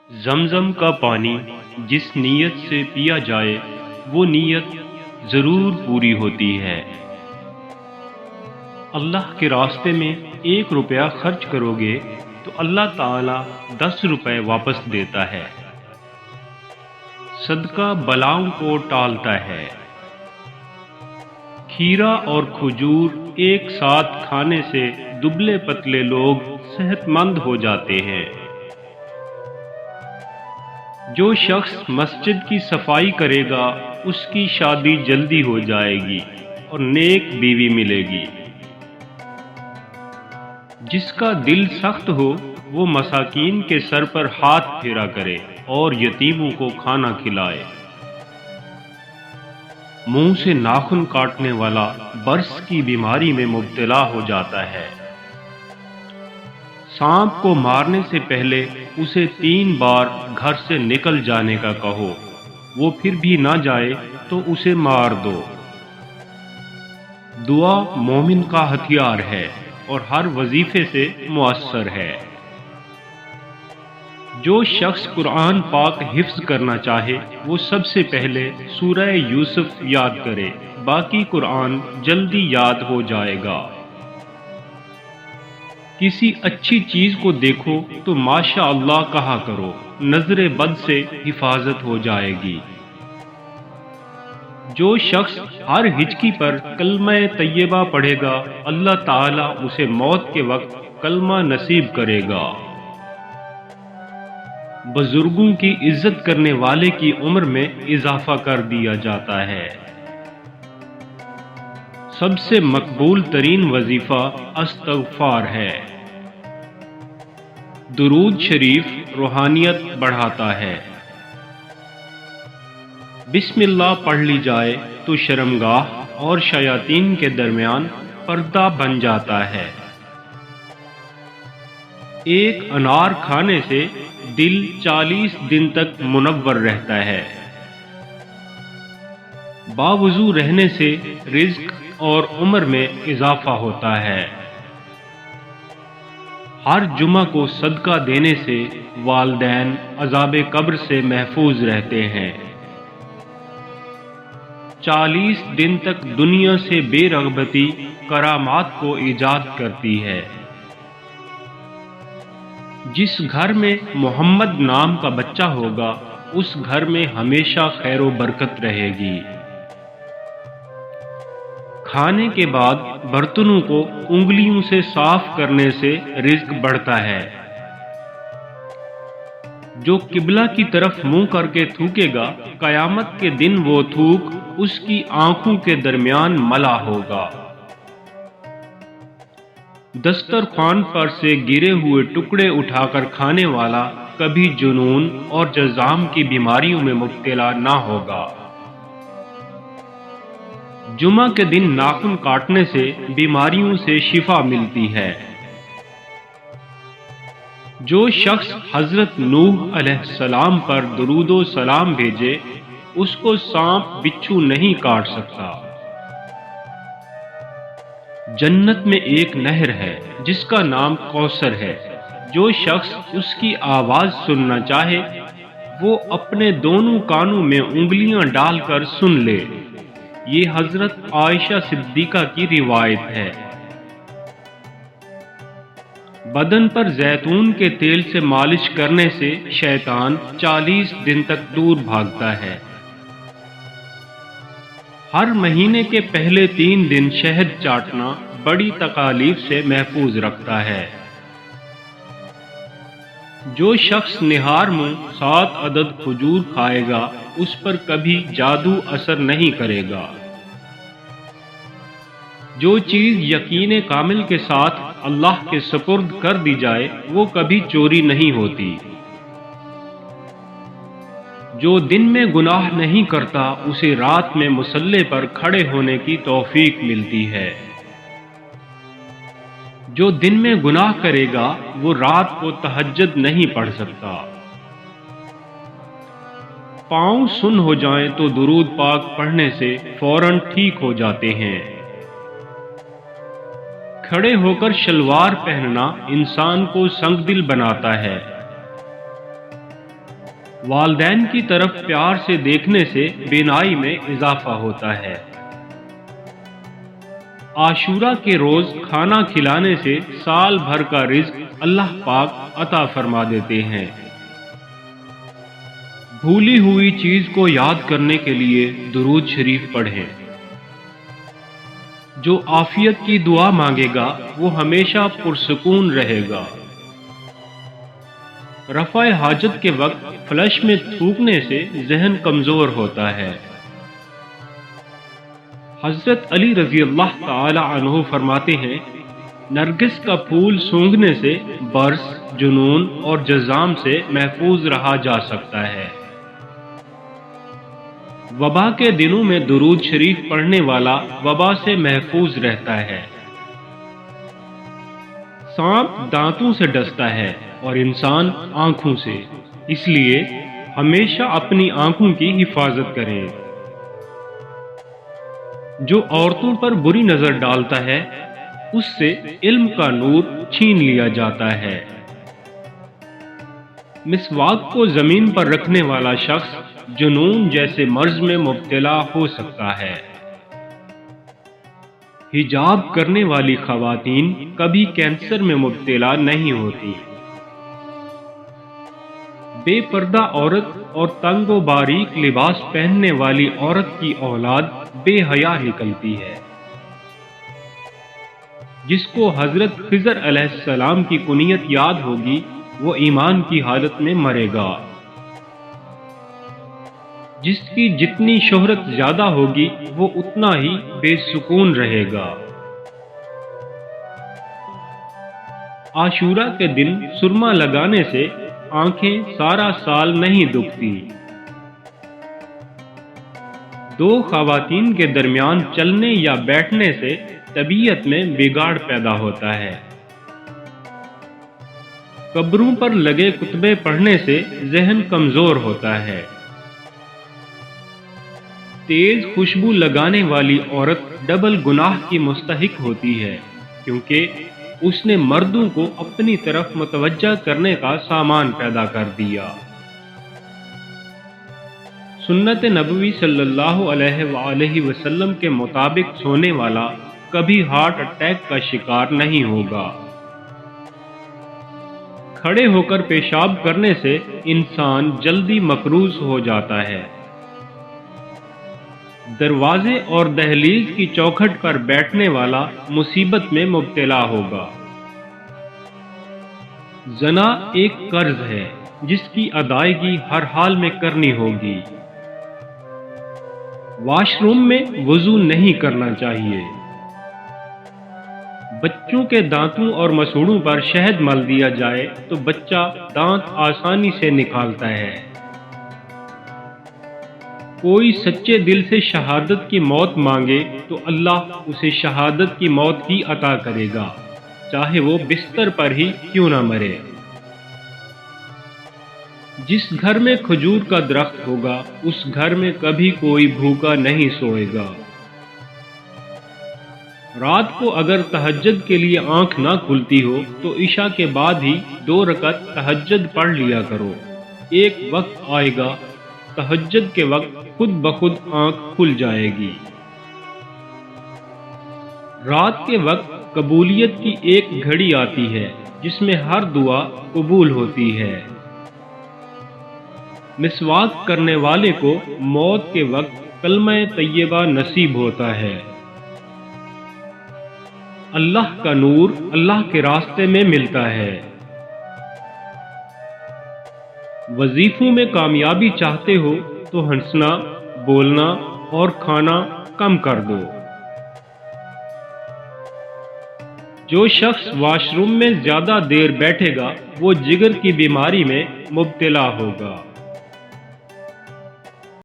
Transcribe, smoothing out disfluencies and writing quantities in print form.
زمزم کا پانی جس نیت سے پیا جائے وہ نیت ضرور پوری ہوتی ہے۔ اللہ کے راستے میں 1 روپیہ خرچ کرو گے تو اللہ تعالیٰ 10 روپے واپس دیتا ہے۔ صدقہ بلاؤں کو ٹالتا ہے۔ کھیرا اور کھجور ایک ساتھ کھانے سے دبلے پتلے لوگ صحت مند ہو جاتے ہیں۔ جو شخص مسجد کی صفائی کرے گا اس کی شادی جلدی ہو جائے گی اور نیک بیوی ملے گی۔ جس کا دل سخت ہو وہ مساکین کے سر پر ہاتھ پھیرا کرے اور یتیموں کو کھانا کھلائے۔ منہ سے ناخن کاٹنے والا برس کی بیماری میں مبتلا ہو جاتا ہے۔ سانپ کو مارنے سے پہلے اسے 3 بار گھر سے نکل جانے کا کہو، وہ پھر بھی نہ جائے تو اسے مار دو۔ دعا مومن کا ہتھیار ہے اور ہر وظیفے سے مؤثر ہے۔ جو شخص قرآن پاک حفظ کرنا چاہے وہ سب سے پہلے سورہ یوسف یاد کرے، باقی قرآن جلدی یاد ہو جائے گا۔ کسی اچھی چیز کو دیکھو تو ماشاء اللہ کہا کرو، نظر بد سے حفاظت ہو جائے گی۔ جو شخص ہر ہچکی پر کلمہ طیبہ پڑھے گا اللہ تعالیٰ اسے موت کے وقت کلمہ نصیب کرے گا۔ بزرگوں کی عزت کرنے والے کی عمر میں اضافہ کر دیا جاتا ہے۔ سب سے مقبول ترین وظیفہ استغفار ہے۔ درود شریف روحانیت بڑھاتا ہے۔ بسم اللہ پڑھ لی جائے تو شرمگاہ اور شیاطین کے درمیان پردہ بن جاتا ہے۔ ایک انار کھانے سے دل 40 دن تک منور رہتا ہے۔ باوضو رہنے سے رزق اور عمر میں اضافہ ہوتا ہے۔ ہر جمعہ کو صدقہ دینے سے والدین عذاب قبر سے محفوظ رہتے ہیں۔ 40 دن تک دنیا سے بے رغبتی کرامات کو ایجاد کرتی ہے۔ جس گھر میں محمد نام کا بچہ ہوگا اس گھر میں ہمیشہ خیر و برکت رہے گی۔ کھانے کے بعد برتنوں کو انگلیوں سے صاف کرنے سے رزق بڑھتا ہے۔ جو قبلہ کی طرف منہ کر کے تھوکے گا قیامت کے دن وہ تھوک اس کی آنکھوں کے درمیان ملا ہوگا۔ دسترخوان پر سے گرے ہوئے ٹکڑے اٹھا کر کھانے والا کبھی جنون اور جذام کی بیماریوں میں مبتلا نہ ہوگا۔ جمعہ کے دن ناخن کاٹنے سے بیماریوں سے شفا ملتی ہے۔ جو شخص حضرت نوح علیہ السلام پر درود و سلام بھیجے اس کو سانپ بچھو نہیں کاٹ سکتا۔ جنت میں ایک نہر ہے جس کا نام کوثر ہے، جو شخص اس کی آواز سننا چاہے وہ اپنے دونوں کانوں میں انگلیاں ڈال کر سن لے۔ یہ حضرت عائشہ صدیقہ کی روایت ہے۔ بدن پر زیتون کے تیل سے مالش کرنے سے شیطان 40 دن تک دور بھاگتا ہے۔ ہر مہینے کے پہلے 3 دن شہد چاٹنا بڑی تکالیف سے محفوظ رکھتا ہے۔ جو شخص نہار میں 7 عدد کھجور کھائے گا اس پر کبھی جادو اثر نہیں کرے گا۔ جو چیز یقین کامل کے ساتھ اللہ کے سپرد کر دی جائے وہ کبھی چوری نہیں ہوتی۔ جو دن میں گناہ نہیں کرتا اسے رات میں مصلی پر کھڑے ہونے کی توفیق ملتی ہے۔ جو دن میں گناہ کرے گا وہ رات کو تہجد نہیں پڑھ سکتا۔ پاؤں سن ہو جائیں تو درود پاک پڑھنے سے فوراً ٹھیک ہو جاتے ہیں۔ کھڑے ہو کر شلوار پہننا انسان کو سنگ دل بناتا ہے۔ والدین کی طرف پیار سے دیکھنے سے بینائی میں اضافہ ہوتا ہے۔ عاشورہ کے روز کھانا کھلانے سے سال بھر کا رزق اللہ پاک عطا فرما دیتے ہیں۔ بھولی ہوئی چیز کو یاد کرنے کے لیے درود شریف پڑھیں۔ جو عافیت کی دعا مانگے گا وہ ہمیشہ پرسکون رہے گا۔ رفع حاجت کے وقت فلش میں تھوکنے سے ذہن کمزور ہوتا ہے۔ حضرت علی رضی اللہ تعالی عنہ فرماتے ہیں، نرگس کا پھول سونگھنے سے برس، جنون اور جذام سے محفوظ رہا جا سکتا ہے۔ وبا کے دنوں میں درود شریف پڑھنے والا وبا سے محفوظ رہتا ہے۔ سانپ دانتوں سے ڈستا ہے اور انسان آنکھوں سے، اس لیے ہمیشہ اپنی آنکھوں کی حفاظت کریں۔ جو عورتوں پر بری نظر ڈالتا ہے اس سے علم کا نور چھین لیا جاتا ہے۔ مسواک کو زمین پر رکھنے والا شخص جنون جیسے مرض میں مبتلا ہو سکتا ہے۔ حجاب کرنے والی خواتین کبھی کینسر میں مبتلا نہیں ہوتی۔ بے پردہ عورت اور تنگ و باریک لباس پہننے والی عورت کی اولاد بے حیا نکلتی ہے۔ جس کو حضرت خضر علیہ السلام کی کنیت یاد ہوگی وہ ایمان کی حالت میں مرے گا۔ جس کی جتنی شہرت زیادہ ہوگی وہ اتنا ہی بے سکون رہے گا۔ عاشورہ کے دن سرما لگانے سے آنکھیں سارا سال نہیں دکھتی۔ دو خواتین کے درمیان چلنے یا بیٹھنے سے طبیعت میں بگاڑ پیدا ہوتا ہے۔ قبروں پر لگے کتبے پڑھنے سے ذہن کمزور ہوتا ہے۔ تیز خوشبو لگانے والی عورت ڈبل گناہ کی مستحق ہوتی ہے، کیونکہ اس نے مردوں کو اپنی طرف متوجہ کرنے کا سامان پیدا کر دیا۔ سنت نبوی صلی اللہ علیہ وآلہ وسلم کے مطابق سونے والا کبھی ہارٹ اٹیک کا شکار نہیں ہوگا۔ کھڑے ہو کر پیشاب کرنے سے انسان جلدی مقروض ہو جاتا ہے۔ دروازے اور دہلیز کی چوکھٹ پر بیٹھنے والا مصیبت میں مبتلا ہوگا۔ زنا ایک قرض ہے جس کی ادائیگی ہر حال میں کرنی ہوگی۔ واش روم میں وضو نہیں کرنا چاہیے۔ بچوں کے دانتوں اور مسوڑوں پر شہد مل دیا جائے تو بچہ دانت آسانی سے نکالتا ہے۔ کوئی سچے دل سے شہادت کی موت مانگے تو اللہ اسے شہادت کی موت ہی عطا کرے گا، چاہے وہ بستر پر ہی کیوں نہ مرے۔ جس گھر میں کھجور کا درخت ہوگا اس گھر میں کبھی کوئی بھوکا نہیں سوئے گا۔ رات کو اگر تہجد کے لیے آنکھ نہ کھلتی ہو تو عشاء کے بعد ہی 2 رکعت تہجد پڑھ لیا کرو۔ ایک وقت آئے گا تہجد کے وقت خود بخود آنکھ کھل جائے گی۔ رات کے وقت قبولیت کی ایک گھڑی آتی ہے جس میں ہر دعا قبول ہوتی ہے۔ مسواک کرنے والے کو موت کے وقت کلمہ طیبہ نصیب ہوتا ہے۔ اللہ کا نور اللہ کے راستے میں ملتا ہے۔ وظیفوں میں کامیابی چاہتے ہو تو ہنسنا، بولنا اور کھانا کم کر دو۔ جو شخص واش روم میں زیادہ دیر بیٹھے گا وہ جگر کی بیماری میں مبتلا ہوگا۔